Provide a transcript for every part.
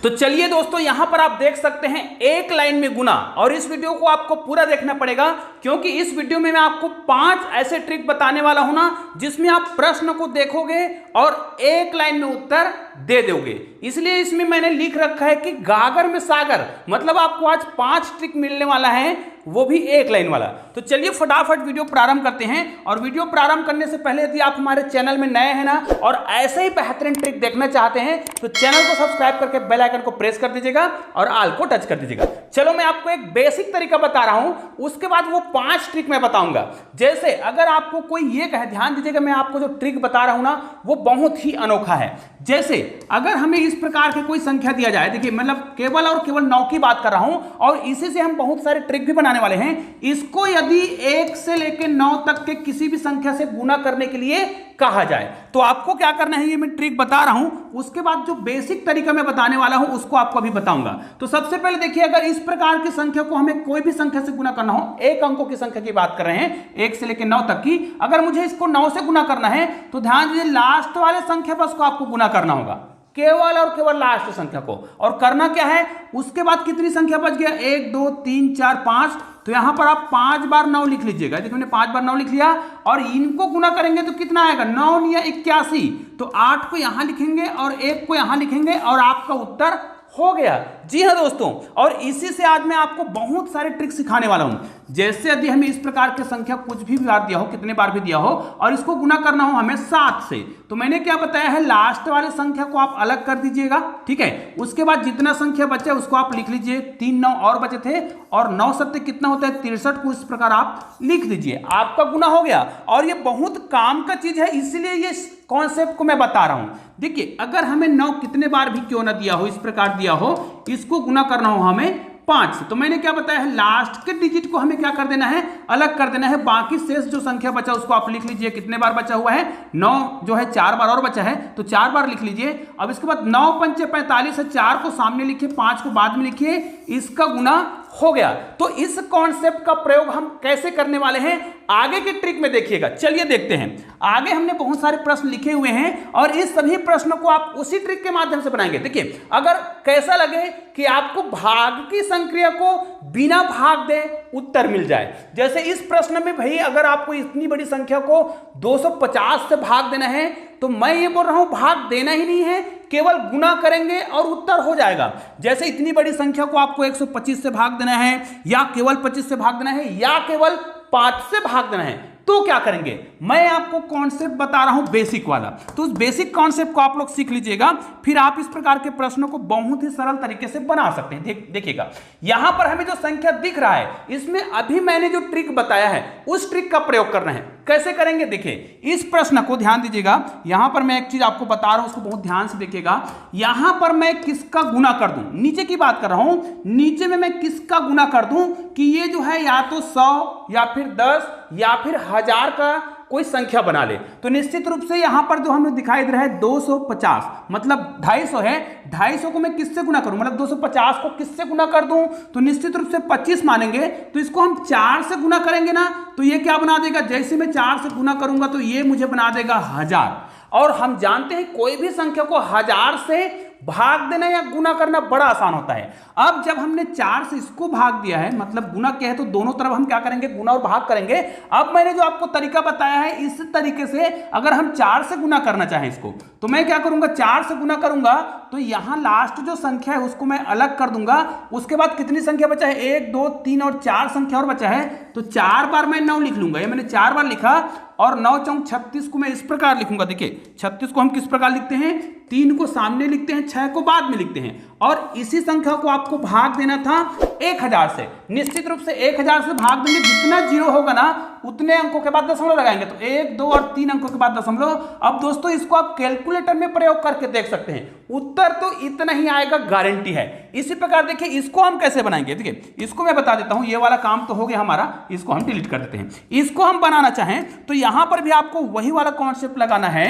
तो चलिए दोस्तों, यहां पर आप देख सकते हैं एक लाइन में गुना, और इस वीडियो को आपको पूरा देखना पड़ेगा क्योंकि इस वीडियो में मैं आपको 5 ऐसे ट्रिक बताने वाला हूं ना जिसमें आप प्रश्न को देखोगे और एक लाइन में उत्तर दे दोगे। इसलिए इसमें मैंने लिख रखा है कि गागर में सागर, मतलब आपको आज 5 ट्रिक मिलने वाला है, वो भी एक लाइन वाला। तो चलिए फटाफट वीडियो प्रारंभ करते हैं। और वीडियो प्रारंभ करने से पहले यदि आप हमारे चैनल में नए हैं ना और ऐसे ही बेहतरीन ट्रिक देखना चाहते हैं तो चैनल को सब्सक्राइब करके बेल आइकन को प्रेस कर दीजिएगा और ऑल को टच कर दीजिएगा। चलो मैं आपको एक बेसिक तरीका बता रहा हूं, उसके बाद वो 5 ट्रिक मैं बताऊंगा। जैसे अगर आपको कोई ये कहे, ध्यान दीजिएगा, मैं आपको जो ट्रिक बता रहा हूं ना वो बहुत ही अनोखा है। जैसे अगर हमें इस प्रकार की कोई संख्या दिया जाए, देखिए मतलब केवल और केवल 9 की बात कर रहा हूं और इसी से हम बहुत सारे ट्रिक भी बनाने वाले हैं। इसको यदि 1 से लेकर 9 तक के किसी भी संख्या से गुना करने के लिए कहा जाए तो आपको क्या करना है, ये मैं ट्रिक बता रहा हूं, उसके बाद जो बेसिक तरीका मैं बताने वाला हूं उसको आपको अभी बताऊंगा। तो सबसे पहले देखिए, अगर इस प्रकार की संख्या को हमें कोई भी संख्या से गुना करना हो, एक अंकों की संख्या की बात कर रहे हैं 1 से लेकर 9 तक की, अगर मुझे इसको 9 से गुना करना है तो ध्यान दीजिए लास्ट वाले संख्या पर उसको आपको गुना करना होगा, केवल और केवल लास्ट संख्या को। और करना क्या है, उसके बाद कितनी संख्या बच गया, 1 2 3 4 5, तो यहां पर आप 5 बार 9 लिख लीजिएगा। देखिए मैंने 5 बार 9 लिख लिया और इनको गुना करेंगे तो कितना आएगा, 9 या 81, तो 8 को यहां लिखेंगे और 1 को यहां लिखेंगे और आपका उत्तर हो गया। जी हाँ दोस्तों, और इसी से आज मैं आपको बहुत सारे ट्रिक सिखाने वाला हूं। जैसे यदि हमें इस प्रकार की संख्या कुछ भी बार दिया हो, कितने बार भी दिया हो, और इसको गुना करना हो हमें 7 से, तो मैंने क्या बताया है, लास्ट वाले संख्या को आप अलग कर दीजिएगा, ठीक है। उसके बाद जितना संख्या बचे उसको आप लिख लीजिए, 3 9 और बचे थे और 9 7 कितना होता है 63 को इस प्रकार आप लिख दीजिए, आपका गुना हो गया। और ये बहुत काम का चीज है, इसलिए ये कॉन्सेप्ट को मैं बता रहा हूं। देखिए अगर हमें 9 कितने बार भी क्यों ना दिया हो, इस प्रकार दिया हो, इसको गुना करना हो हमें 5 से, तो मैंने क्या बताया है, लास्ट के डिजिट को हमें क्या कर देना है, अलग कर देना है। बाकी शेष जो संख्या बचा उसको आप लिख लीजिए, कितने बार बचा हुआ है, 9 जो है 4 बार और बचा है तो 4 बार लिख लीजिए। अब इसके बाद 9 पंचे 45 है, 4 को सामने लिखिए, 5 को बाद में लिखिए, इसका गुना हो गया। तो इस कॉन्सेप्ट का प्रयोग हम कैसे करने वाले हैं आगे की ट्रिक में देखिएगा। चलिए देखते हैं, आगे हमने बहुत सारे प्रश्न लिखे हुए हैं और इस सभी प्रश्नों को आप उसी ट्रिक के माध्यम से बनाएंगे। देखिए अगर कैसा लगे कि आपको भाग की संक्रिया को बिना भाग दे उत्तर मिल जाए, जैसे इस प्रश्न में भाई अगर आपको इतनी बड़ी संख्या को 250 से भाग देना है तो मैं ये बोल रहा हूं भाग देना ही नहीं है, केवल गुना करेंगे और उत्तर हो जाएगा। जैसे इतनी बड़ी संख्या को आपको 125 से भाग देना है या केवल 25 से भाग देना है या केवल 5 से भाग देना है, तो क्या करेंगे, मैं आपको कॉन्सेप्ट बता रहा हूं बेसिक वाला। तो उस बेसिक कॉन्सेप्ट को आप लोग सीख लीजिएगा, फिर आप इस प्रकार के प्रश्नों को बहुत ही सरल तरीके से बना सकते हैं। देखिएगा यहां पर हमें जो संख्या दिख रहा है, इसमें अभी मैंने जो ट्रिक बताया है उस ट्रिक का प्रयोग करना है। कैसे करेंगे, देखिए इस प्रश्न को ध्यान दीजिएगा, यहां पर मैं एक चीज आपको बता रहा हूं, उसको बहुत ध्यान से देखिएगा। यहां पर मैं किसका गुना कर दूं, नीचे की बात कर रहा हूं, नीचे में मैं किसका गुना कर दूं कि ये जो है या तो 100 या फिर 10 या फिर 1000 का कोई संख्या बना ले। तो निश्चित रूप से यहां पर जो हमें दिखाई दे रहा है 250, मतलब 250 है, 250 को मैं किससे गुना करूं, मतलब 250 को किससे गुना कर दूं, तो निश्चित रूप से 25 मानेंगे, तो इसको हम 4 से गुना करेंगे ना, तो ये क्या बना देगा, जैसे मैं 4 से गुना करूंगा तो ये मुझे बना देगा 1000। और हम जानते हैं कोई भी संख्या को 1000 से भाग देना या गुना करना बड़ा आसान होता है। अब जब हमने 4 से इसको भाग दिया है, मतलब गुना किया है, तो दोनों तरफ हम क्या करेंगे, गुना और भाग करेंगे। अब मैंने जो आपको तरीका बताया है, इस तरीके से अगर हम 4 से गुना करना चाहें इसको, तो मैं क्या करूंगा, 4 से गुना करूंगा तो यहां लास्ट जो संख्या है उसको मैं अलग कर दूंगा। उसके बाद कितनी संख्या बचा है, 1 2 3 और 4 संख्या और बचा है, तो 4 बार मैं 9 लिख लूंगा। ये मैंने 4 बार लिखा और 9 चौक 36 को मैं इस प्रकार लिखूंगा। देखिए 36 को हम किस प्रकार लिखते हैं, 3 को सामने लिखते हैं, 6 को बाद में लिखते हैं, और इसी संख्या को आपको भाग देना था 1000 से। निश्चित रूप से 1000 से भाग देंगे, जितना जीरो होगा ना उतने अंकों के बाद दशमलव लगाएंगे, तो 1 2 और 3 अंकों के बाद दशमलव। अब दोस्तों इसको आप कैलकुलेटर में प्रयोग करके देख सकते हैं, उत्तर तो इतना ही आएगा, गारंटी है। इसी प्रकार देखिए इसको हम कैसे बनाएंगे, देखिए इसको मैं बता देता हूं, ये वाला काम तो हो गया हमारा, इसको हम डिलीट कर देते हैं। इसको हम बनाना चाहें तो यहां पर भी आपको वही वाला कॉन्सेप्ट लगाना है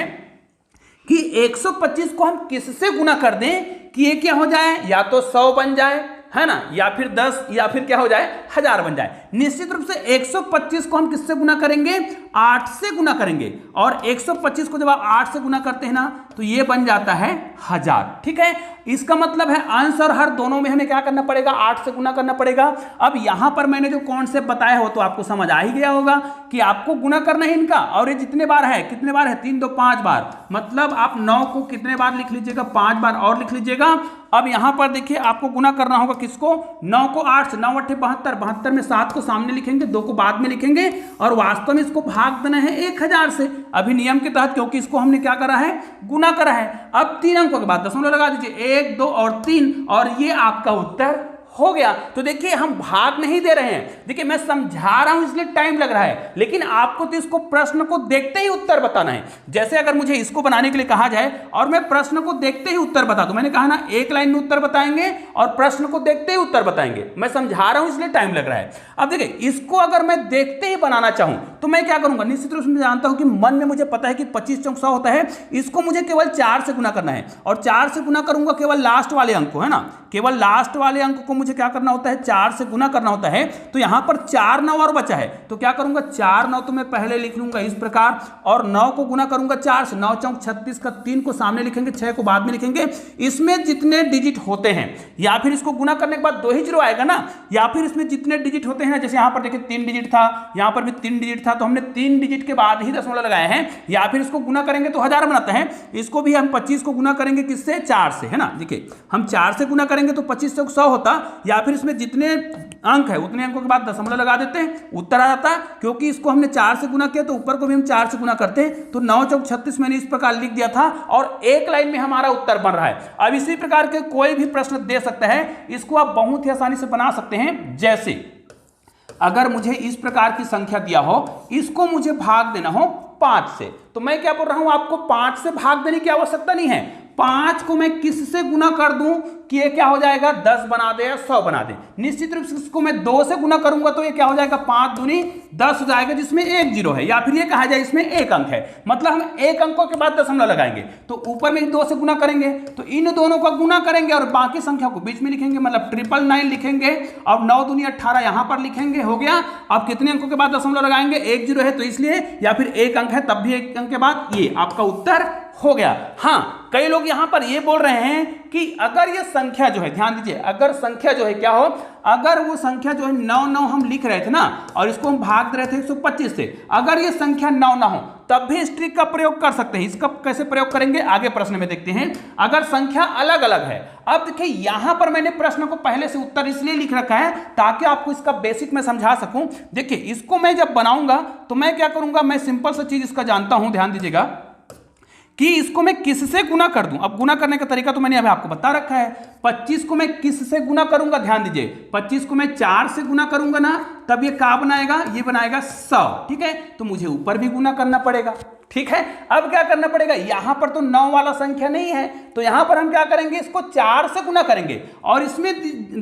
कि 125 को हम किससे गुना कर दें कि ये क्या हो जाए, या तो 100 बन जाए, है ना, या फिर 10 या फिर क्या हो जाए 1000 बन जाए। निश्चित रूप से 125 को हम किससे गुना करेंगे? 8 से गुना करेंगे, और 125 को जब आप 8 से गुना करते हैं ना तो ये बन जाता है 1000। ठीक है, इसका मतलब है अंश और हर दोनों में हमें क्या करना पड़ेगा? 8 से गुना करना पड़ेगा। अब यहां पर मैंने जो कॉन्सेप्ट बताया हो तो आपको समझ आ ही गया होगा कि आपको गुना करना है इनका, और ये जितने बार है, कितने बार है? 3 2 5 बार, मतलब आप 9 को कितने बार लिख लीजिएगा? 5 बार और लिख लीजिएगा। अब यहां पर देखिए आपको गुना करना होगा किसको? 9 को 8 से, 9 8 72, 72 में 7 को सामने लिखेंगे, 2 को बाद में लिखेंगे, और वास्तव में इसको भाग देना है 1000 से, अभी नियम के तहत, क्योंकि इसको हमने क्या करा है? गुना करा है। अब 3 अंकों के बाद दशमलव लगा दीजिए, 1 2 और 3, और ये आपका उत्तर हो गया। तो देखिए हम भाग नहीं दे रहे हैं, देखिए मैं समझा रहा हूं इसलिए टाइम लग रहा है, लेकिन आपको तो इसको प्रश्न को देखते ही उत्तर बताना है। जैसे अगर मुझे इसको बनाने के लिए कहा जाए और मैं प्रश्न को देखते ही उत्तर बता दूं, मैंने कहा ना एक लाइन में उत्तर बताएंगे और प्रश्न को देखते ही उत्तर बताएंगे, मैं समझा रहा हूं इसलिए टाइम लग रहा है। अब देखिए इसको अगर मैं देखते ही बनाना चाहूं तो मैं क्या करूंगा? निश्चित रूप से मैं जानता हूं कि मन में मुझे पता है कि 25 चौक 100 होता है, इसको मुझे केवल 4 से गुना करना है, और 4 से गुना करूंगा केवल लास्ट वाले अंक को, है ना, केवल लास्ट वाले अंक को मुझे क्या करना होता है? 4 से गुना करना होता है। तो यहां पर 4 9 और बचा है, तो क्या करूंगा? 4 9 तो मैं पहले लिख लूंगा इस प्रकार, और 9 को गुना करूंगा 4 से, 9 चौक 36 का 3 को सामने लिखेंगे, 6 को बाद में लिखेंगे। इसमें जितने डिजिट होते हैं, या फिर इसको गुना करने के बाद 2 ही जीरो आएगा ना, या फिर इसमें जितने डिजिट होते हैं ना, जैसे यहां पर देखिए 3 डिजिट था, यहां पर भी 3 डिजिट था, तो हमने 3 डिजिट के बाद ही दशमलव लगाए हैं, या फिर इसको गुना करेंगे तो 1000 बनाता है। इसको भी हम 25 को गुना करेंगे किससे? 4 से, है ना। देखिए हम 4 से गुना करेंगे तो 25 चौक 100 होता, या फिर इसमें जितने अंक है उतने अंकों के बाद दशमलव लगा देते हैं, उत्तर आ जाता। क्योंकि इसको हमने 4 से गुना किया तो ऊपर को भी हम 4 से गुना करते हैं, तो 9 चौक 36 मैंने इस प्रकार लिख दिया था, और एक लाइन में हमारा उत्तर बन रहा है। अब इसी प्रकार के कोई भी प्रश्न दे सकता है, इसको आप बहुत ही आसानी से बना सकते हैं। जैसे अगर मुझे इस प्रकार की संख्या दिया हो, इसको मुझे भाग देना हो 5 से, तो मैं क्या बोल रहा हूं? आपको 5 से भाग देने की आवश्यकता नहीं है। 5 को मैं किससे गुना कर दूं कि ये क्या हो जाएगा? 10 बना दे या 100 बना दे। निश्चित रूप से इसको मैं 2 से गुना करूंगा तो ये क्या हो जाएगा? 5 दूनी 10 हो जाएगा, जिसमें 1 जीरो है, या फिर ये कहा जाए इसमें 1 अंक है, मतलब हम 1 अंकों के बाद दशमलव लगाएंगे, तो ऊपर में 2 से गुना करेंगे, तो इन दोनों का गुना करेंगे और बाकी संख्या को बीच में लिखेंगे, मतलब 999 लिखेंगे। अब 9 दूनी 18 यहां पर लिखेंगे, हो गया। अब कितने अंकों के बाद दशमलव लगाएंगे? 1 जीरो है तो इसलिए, या फिर 1 अंक है तब भी 1 अंक के बाद, ये आपका उत्तर हो गया। हाँ, कई लोग यहां पर ये बोल रहे हैं कि अगर ये संख्या जो है, ध्यान दीजिए, अगर संख्या जो है क्या हो, अगर वो संख्या जो है 9 9 हम लिख रहे थे ना, और इसको हम भाग दे रहे थे 125 से, अगर ये संख्या 9 ना हो तब भी इस ट्रिक का प्रयोग कर सकते हैं। इसका कैसे प्रयोग करेंगे आगे प्रश्न में देखते हैं। अगर संख्या अलग अलग है, अब देखिए यहां पर मैंने प्रश्न को पहले से उत्तर इसलिए लिख रखा है ताकि आपको इसका बेसिक मैं समझा सकूं। देखिए इसको मैं जब बनाऊंगा तो मैं क्या करूंगा? मैं सिंपल सा चीज इसका जानता हूं, ध्यान दीजिएगा, कि इसको मैं किससे गुना कर दूं। अब गुना करने का तरीका तो मैंने अभी आपको बता रखा है। 25 को मैं किससे गुना करूंगा? ध्यान दीजिए, 25 को मैं 4 से गुना करूंगा ना, तब ये क्या बनाएगा? ये बनाएगा 100। ठीक है, तो मुझे ऊपर भी गुना करना पड़ेगा। ठीक है, अब क्या करना पड़ेगा? यहां पर तो 9 वाला संख्या नहीं है, तो यहां पर हम क्या करेंगे? इसको 4 से गुना करेंगे, और इसमें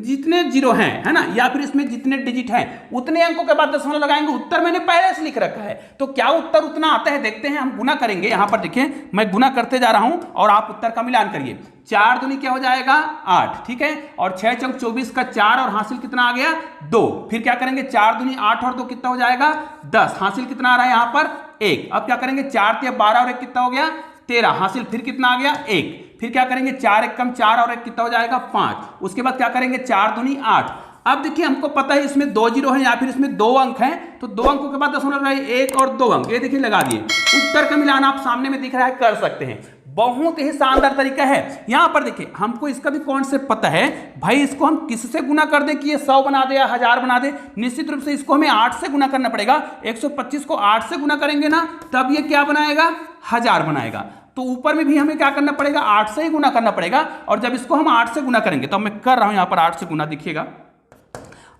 जितने जीरो हैं, है ना, या फिर इसमें जितने डिजिट हैं उतने अंकों के बाद दशमलव लगाएंगे। उत्तर मैंने पहले से लिख रखा है, तो क्या उत्तर उतना आता है देखते हैं। हम गुना करेंगे, यहां पर देखिए मैं गुना करते जा रहा हूं और आप उत्तर का मिलान करिए। 4 दूनी क्या हो जाएगा? 8। ठीक है, और 6 चौक 24 का 4, और हासिल कितना आ गया? 2। फिर क्या करेंगे? 4 दूनी 8 और 2 कितना हो जाएगा? 10। हासिल कितना आ रहा है यहाँ पर? 1। अब क्या करेंगे? 4 तिया 12 और 1 कितना हो गया? 13। हासिल फिर कितना आ गया? 1। फिर क्या करेंगे? 4 1 कम 4 और 1 कितना हो जाएगा? 5। उसके बाद क्या करेंगे? 4 दूनी 8। अब देखिए हमको पता है इसमें 2 जीरो है, या फिर इसमें 2 अंक हैं, तो 2 अंकों के बाद दशमलव लगाइए, 1 और 2 अंक, ये देखिए लगा दिए। उत्तर का मिलान आप सामने में दिख रहा है, कर सकते हैं। बहुत ही शानदार तरीका है। यहां पर देखिए हमको इसका भी कॉन्सेप्ट पता है भाई, इसको हम किससे गुना कर दे कि ये 100 बना दे या 1000 बना दे। निश्चित रूप से इसको हमें 8 से गुना करना पड़ेगा। 125 को 8 से गुना करेंगे ना, तब ये क्या बनाएगा? 1000 बनाएगा। तो ऊपर में भी हमें क्या करना पड़ेगा? 8 से ही गुना करना पड़ेगा। और जब इसको हम 8 से गुना करेंगे, तो मैं कर रहा हूं यहां पर 8 से गुना, देखिएगा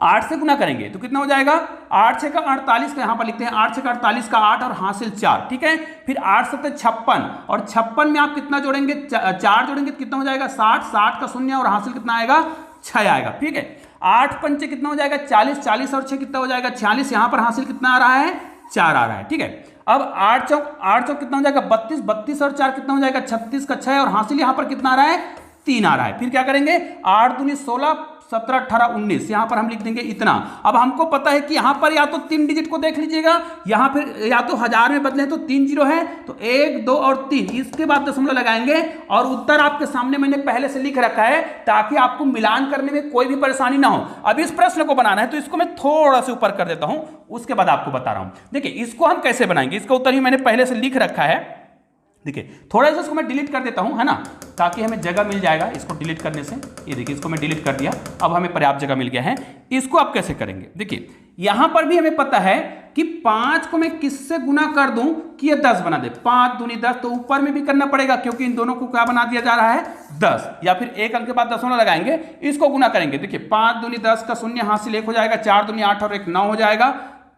8 से गुना करेंगे तो कितना हो जाएगा? 8 6 का 48 का, यहां पर लिखते हैं 8 6 का 48 का 8 और हासिल 4। ठीक है, फिर 8 7 56, और 56 में आप कितना जोड़ेंगे? 4 जोड़ेंगे तो कितना हो जाएगा? 60। 60 का शून्य और हासिल कितना आएगा? 6 आएगा। ठीक है, 8 पंचे कितना हो जाएगा? 40। 40 और 6 कितना हो जाएगा? 46। यहां पर हासिल कितना आ रहा है? 4 आ रहा है। ठीक है, अब 8 चौक कितना हो जाएगा? 32। 32 और 4 कितना हो जाएगा? 36 का 6, और हासिल यहां पर कितना आ रहा है? 3 आ रहा है। फिर क्या करेंगे? 8 दूनी 16, 17, 18, 19, यहां पर हम लिख देंगे इतना। अब हमको पता है कि यहां पर या तो 3 डिजिट को देख लीजिएगा, यहां फिर या तो हजार में बदले तो 3 जीरो है, तो 1, 2 और 3, इसके बाद दशमलव लगाएंगे और उत्तर आपके सामने मैंने पहले से लिख रखा है ताकि आपको मिलान करने में कोई भी परेशानी ना हो। अब इस प्रश्न को बनाना है तो इसको मैं थोड़ा सा ऊपर कर देता हूं, उसके बाद आपको बता रहा हूं। देखिए इसको हम कैसे बनाएंगे, इसका उत्तर ही मैंने पहले से लिख रखा है। देखिए थोड़ा सा इसको मैं डिलीट कर देता हूं, है ना, ताकि हमें जगह मिल जाएगा इसको डिलीट करने से। ये देखिए इसको मैं डिलीट कर दिया, अब हमें पर्याप्त जगह मिल गया है। इसको आप कैसे करेंगे, देखिए यहां पर भी हमें पता है कि 5 को मैं किससे गुना कर दूं कि ये 10 बना दे। 5 दूनी 10, तो ऊपर में भी करना पड़ेगा क्योंकि इन दोनों को क्या बना दिया जा रहा है 10, या फिर एक अंक के बाद दशमलव लगाएंगे, इसको गुना करेंगे। देखिए 5 दूनी 10 का शून्य हासिल 1 हो जाएगा, 4 दूनी 8 और 1 9 हो जाएगा,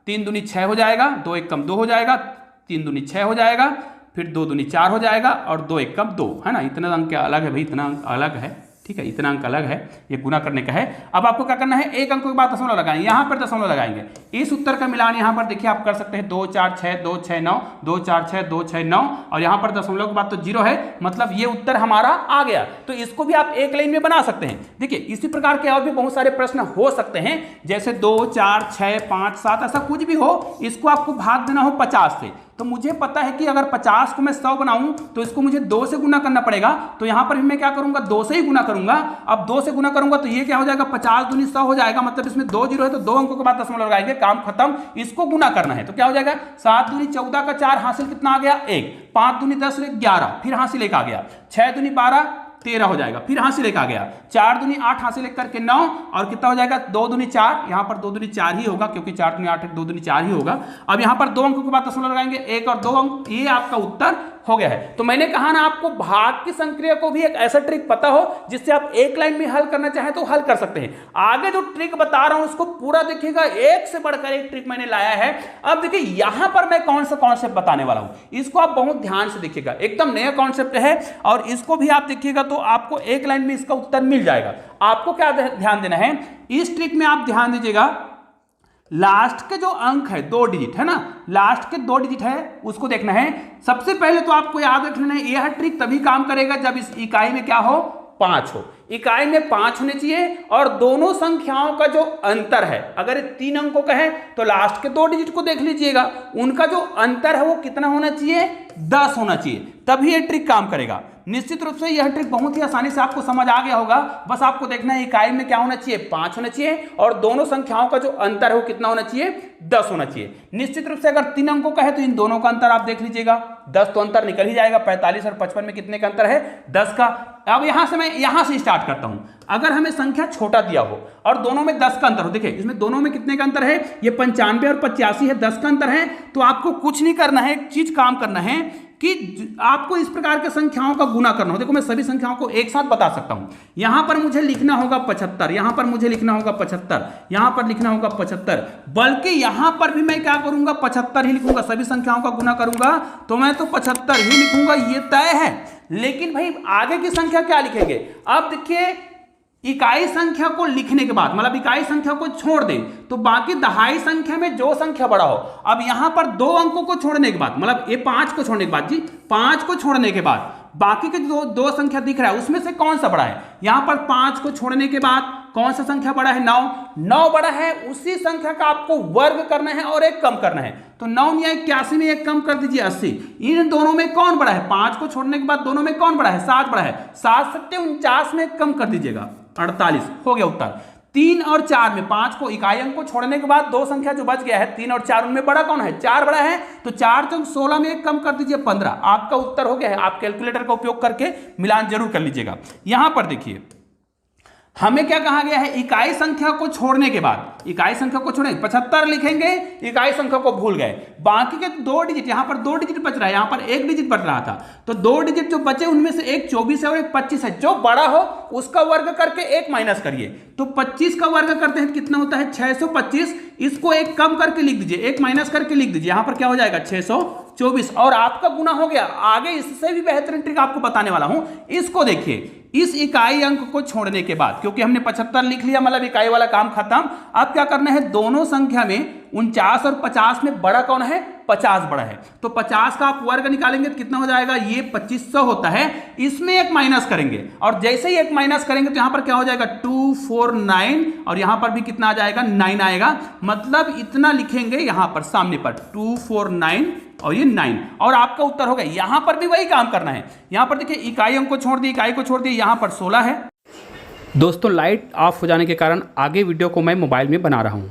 3 दूनी 6 हो जाएगा, 2 1 कम 2 हो जाएगा, 3 दूनी 6 हो जाएगा, फिर 2 दूनी 4 हो जाएगा और 2 1 कम 2, है ना। इतना अंक क्या अलग है भाई, इतना अंक अलग है, ठीक है, इतना अंक अलग है, ये गुना करने का है। अब आपको क्या करना है, एक अंक के बाद दशमलव लगाएंगे, यहां पर दशमलव लगाएंगे। इस उत्तर का मिलान यहां पर देखिए आप कर सकते हैं 2 4 6 2 6 9, 2 4 6 2 6 9, और यहां पर दशमलव के बाद तो 0 है, मतलब ये उत्तर हमारा आ गया। तो इसको भी आप एक लाइन में बना सकते हैं। देखिए इसी प्रकार के और भी बहुत सारे प्रश्न हो सकते हैं, जैसे 2 4 6 5 7, ऐसा कुछ भी हो, इसको आपको भाग देना हो 50 से। तो मुझे पता है कि अगर 50 को मैं 100 बनाऊं तो इसको मुझे 2 से गुना करना पड़ेगा, तो यहां पर भी मैं क्या करूंगा, 2 से ही गुना करूंगा। अब 2 से गुना करूंगा तो ये क्या हो जाएगा, 50 दूनी 100 हो जाएगा, मतलब इसमें 2 जीरो है तो 2 अंकों के बाद दशमलव लगाएंगे, काम खत्म। इसको गुना करना है तो क्या हो जाएगा, 7 दूनी 14 का 4 हासिल कितना आ गया 1, 5 दूनी 10 11, फिर हासिल 1 आ गया, 6 दूनी 12 13 हो जाएगा, फिर हासिल 1 आ गया, 4 दूनी 8 हासिल 1 करके 9, और कितना हो जाएगा 2 दूनी 4, यहां पर 2 दूनी 4 ही होगा क्योंकि 4 दूनी 8 2 दूनी 4 ही होगा। अब यहां पर 2 अंकों के बाद दशमलव लगाएंगे, 1 और 2 अंक, ये आपका उत्तर हो गया है। तो मैंने कहा ना आपको भाग की संक्रिया को भी एक ऐसा ट्रिक पता हो जिससे आप एक लाइन में हल करना चाहें तो हल कर सकते हैं। आगे जो ट्रिक बता रहा हूं उसको पूरा देखिएगा, एक से बढ़कर एक ट्रिक मैंने लाया है। अब देखिए यहां पर मैं कौन सा कॉन्सेप्ट बताने वाला हूं, इसको आप बहुत ध्यान से देखिएगा, एकदम नया कॉन्सेप्ट है और इसको भी आप देखिएगा तो आपको एक लाइन में इसका उत्तर मिल जाएगा। आपको क्या ध्यान देना है, इस ट्रिक में आप ध्यान दीजिएगा, लास्ट के जो अंक है 2 डिजिट है ना, लास्ट के 2 डिजिट है उसको देखना है। सबसे पहले तो आपको याद रखना है यह ट्रिक तभी काम करेगा जब इस इकाई में क्या हो, 5 हो। इकाई में 5 होने चाहिए और दोनों संख्याओं का जो अंतर है, अगर 3 अंकों का है तो लास्ट के 2 डिजिट को देख लीजिएगा, उनका जो अंतर है वो कितना होना चाहिए, 10 होना चाहिए, तभी ये ट्रिक काम करेगा। निश्चित रूप से यह ट्रिक बहुत ही आसानी से आपको समझ आ गया होगा। बस आपको देखना है इकाई में क्या होना चाहिए, 5 होना चाहिए और दोनों संख्याओं का जो अंतर है वो कितना होना चाहिए, 10 होना चाहिए। निश्चित रूप से अगर 3 अंकों का है तो इन दोनों का अंतर आप देख लीजिएगा, 10 तो अंतर निकल ही जाएगा, 45 और 55 में कितने का अंतर है, 10 का। अब मैं यहां से स्टार्ट करता हूं। अगर हमें संख्या छोटा दिया हो और दोनों में 10 का अंतर हो, देखिए इसमें दोनों में कितने का अंतर है, ये 95 और 85 है, 10 का अंतर है, तो आपको कुछ नहीं करना है, एक चीज काम करना है कि आपको इस प्रकार के संख्याओं का गुना करना हो। देखो मैं सभी संख्याओं को एक साथ बता सकता हूं। यहां पर मुझे लिखना होगा 75, यहां पर मुझे लिखना होगा 75, यहां पर लिखना होगा 75, बल्कि यहां पर भी मैं क्या करूंगा, 75 ही लिखूंगा। सभी संख्याओं का गुना करूंगा तो मैं तो 75 ही लिखूंगा, ये तय है। लेकिन भाई आगे की संख्या क्या लिखेंगे, अब देखिए इकाई संख्या को लिखने के बाद, मतलब इकाई संख्या को छोड़ दें तो बाकी दहाई संख्या में जो संख्या बड़ा हो, अब यहां पर 2 अंकों को छोड़ने के बाद, मतलब ये 5 को छोड़ने के बाद जी, 5 को छोड़ने के बाद बाकी के जो 2 संख्या दिख रहा है उसमें से कौन सा बड़ा है, यहां पर 5 को छोड़ने के बाद कौन सा संख्या बड़ा है, 9 बड़ा है। उसी संख्या का आपको वर्ग करना है और एक कम करना है, तो 9 या 81 में एक कम कर दीजिए 80। इन दोनों में कौन बड़ा है, 5 को छोड़ने के बाद दोनों में कौन बड़ा है, 7 बड़ा है, 7 सत्ते 49 में एक कम कर दीजिएगा 48, हो गया उत्तर। 3 और 4 में 5 को इकाई अंक को छोड़ने के बाद 2 संख्या जो बच गया है 3 और 4, उनमें बड़ा कौन है, 4 बड़ा है, तो 4 चौक 16 में एक कम कर दीजिए 15, आपका उत्तर हो गया है। आप कैलकुलेटर का उपयोग करके मिलान जरूर कर लीजिएगा। यहां पर देखिए हमें क्या कहा गया है, इकाई संख्या को छोड़ने के बाद, इकाई संख्या को छोड़ेंगे 75 लिखेंगे, इकाई संख्या को भूल गए, बाकी के 2 डिजिट, यहां पर 2 डिजिट बच रहा है, यहां पर 1 डिजिट बच रहा था, तो 2 डिजिट जो बचे उनमें से एक 24 है और एक 25 है, जो बड़ा हो उसका वर्ग करके एक माइनस करिए, तो 25 का वर्ग करते हैं कितना होता है 625, इसको एक कम करके लिख दीजिए, एक माइनस करके लिख दीजिए, यहां पर क्या हो जाएगा 624 और आपका गुना हो गया। आगे इससे भी बेहतरीन ट्रिक आपको बताने वाला हूं, इसको देखिए। इस इकाई अंक को छोड़ने के बाद, क्योंकि हमने 75 लिख लिया, मतलब इकाई वाला काम खत्म, अब क्या करना है, दोनों संख्या में 49 और 50 में बड़ा कौन है, 50 बड़ा है। तो 50 का आप वर्ग निकालेंगे तो कितना हो जाएगा, ये 2500 होता है। इसमें एक माइनस करेंगे और जैसे ही एक माइनस करेंगे तो यहां पर क्या हो जाएगा 249 और यहां पर भी कितना आ जाएगा 9 आएगा। मतलब इतना लिखेंगे यहां पर सामने पर 249 और ये 9 और आपका उत्तर हो गया। यहां पर भी वही काम करना है। यहां पर देखिए इकाई अंक को छोड़ दिए, इकाई को छोड़ दिए, यहां पर 16 है। दोस्तों लाइट ऑफ हो जाने के कारण आगे वीडियो को मैं मोबाइल में बना रहा हूं।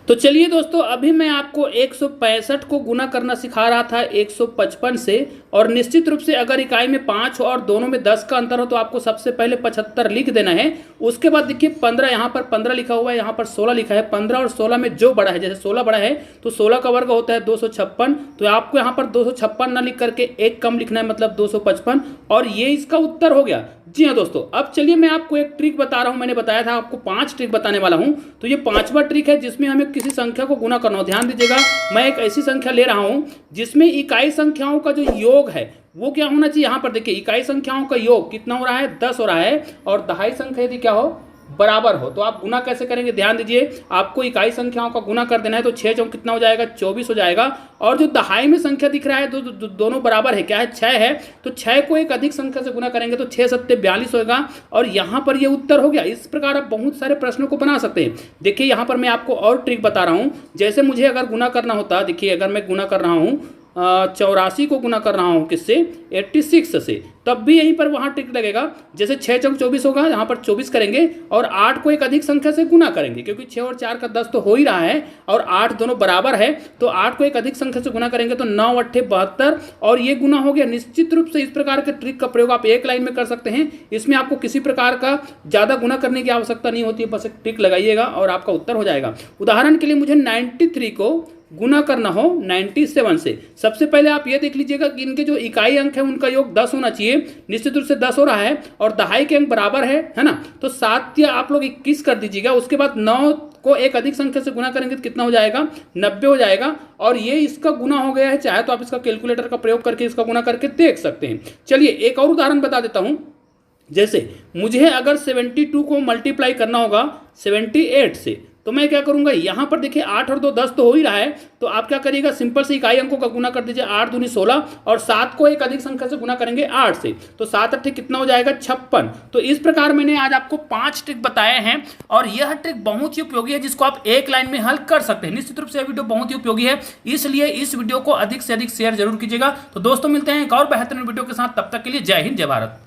तो चलिए दोस्तों, अभी मैं आपको 165 को गुना करना सिखा रहा था 155 से, और निश्चित रूप से अगर इकाई में 5 और दोनों में 10 का अंतर हो तो आपको सबसे पहले 75 लिख देना है। उसके बाद देखिए 15, यहाँ पर 15 लिखा हुआ है, यहाँ पर 16 लिखा है। 15 और 16 में जो बड़ा है, जैसे 16 बड़ा है तो 16 का वर्ग होता है 256, तो आपको यहाँ पर 256 ना लिख करके एक कम लिखना है, मतलब 255, और ये इसका उत्तर हो गया। जी हाँ दोस्तों, अब चलिए मैं आपको एक ट्रिक बता रहा हूँ। मैंने बताया था आपको 5 ट्रिक बताने वाला हूँ, तो ये 5वां ट्रिक है जिसमें हमें किसी संख्या को गुना करना हो। ध्यान दीजिएगा, मैं एक ऐसी संख्या ले रहा हूँ जिसमें इकाई संख्याओं का जो योग है वो क्या होना चाहिए। यहाँ पर देखिए इकाई संख्याओं का योग कितना हो रहा है, 10 हो रहा है, और दहाई संख्या यदि क्या हो, बराबर हो, तो आप गुना कैसे करेंगे। ध्यान दीजिए, आपको इकाई संख्याओं का गुना कर देना है, तो 6 चौक कितना हो जाएगा, 24 हो जाएगा। और जो दहाई में संख्या दिख रहा है दोनों बराबर है, क्या है, 6 है, तो 6 को एक अधिक संख्या से गुना करेंगे तो 6 सत्ते 42 होगा, और यहाँ पर ये उत्तर हो गया। इस प्रकार आप बहुत सारे प्रश्नों को बना सकते हैं। देखिए यहाँ पर मैं आपको और ट्रिक बता रहा हूँ। जैसे मुझे अगर गुना करना होता, देखिए अगर मैं गुना कर रहा हूँ 84 को गुना कर रहा हूँ किससे, 86 से, तब भी यहीं पर वहाँ ट्रिक लगेगा। जैसे 6 चौक 24 होगा, यहाँ पर 24 करेंगे और 8 को एक अधिक संख्या से गुना करेंगे, क्योंकि 6 और 4 का 10 तो हो ही रहा है, और 8 दोनों बराबर है, तो 8 को एक अधिक संख्या से गुना करेंगे तो 9 8 72, और ये गुना हो गया। निश्चित रूप से इस प्रकार के ट्रिक का प्रयोग आप एक लाइन में कर सकते हैं। इसमें आपको किसी प्रकार का ज़्यादा गुना करने की आवश्यकता नहीं होती है, बस एक ट्रिक लगाइएगा और आपका उत्तर हो जाएगा। उदाहरण के लिए मुझे 93 को गुना करना हो 97 से, सबसे पहले आप ये देख लीजिएगा कि इनके जो इकाई अंक है उनका योग 10 होना चाहिए। निश्चित रूप से 10 हो रहा है, और दहाई के अंक बराबर है ना, तो 7 या आप लोग 21 कर दीजिएगा। उसके बाद 9 को एक अधिक संख्या से गुना करेंगे तो कितना हो जाएगा, 90 हो जाएगा, और ये इसका गुना हो गया है। चाहे तो आप इसका कैलकुलेटर का प्रयोग करके इसका गुना करके देख सकते हैं। चलिए एक और उदाहरण बता देता हूँ। जैसे मुझे अगर 72 को मल्टीप्लाई करना होगा 78 से, तो मैं क्या करूंगा, यहाँ पर देखिए 8 और 2 10 तो हो ही रहा है, तो आप क्या करिएगा, सिंपल से इकाई अंकों का गुना कर दीजिए। 8 दूनी 16, और 7 को एक अधिक संख्या से गुना करेंगे 8 से, तो 7 8 कितना हो जाएगा, 56। तो इस प्रकार मैंने आज आपको 5 ट्रिक बताए हैं, और यह ट्रिक बहुत ही उपयोगी है जिसको आप एक लाइन में हल कर सकते हैं। निश्चित रूप से यह वीडियो बहुत ही उपयोगी है, इसलिए इस वीडियो को अधिक से अधिक शेयर जरूर कीजिएगा। तो दोस्तों मिलते हैं एक और बेहतरीन वीडियो के साथ, तब तक के लिए जय हिंद जय भारत।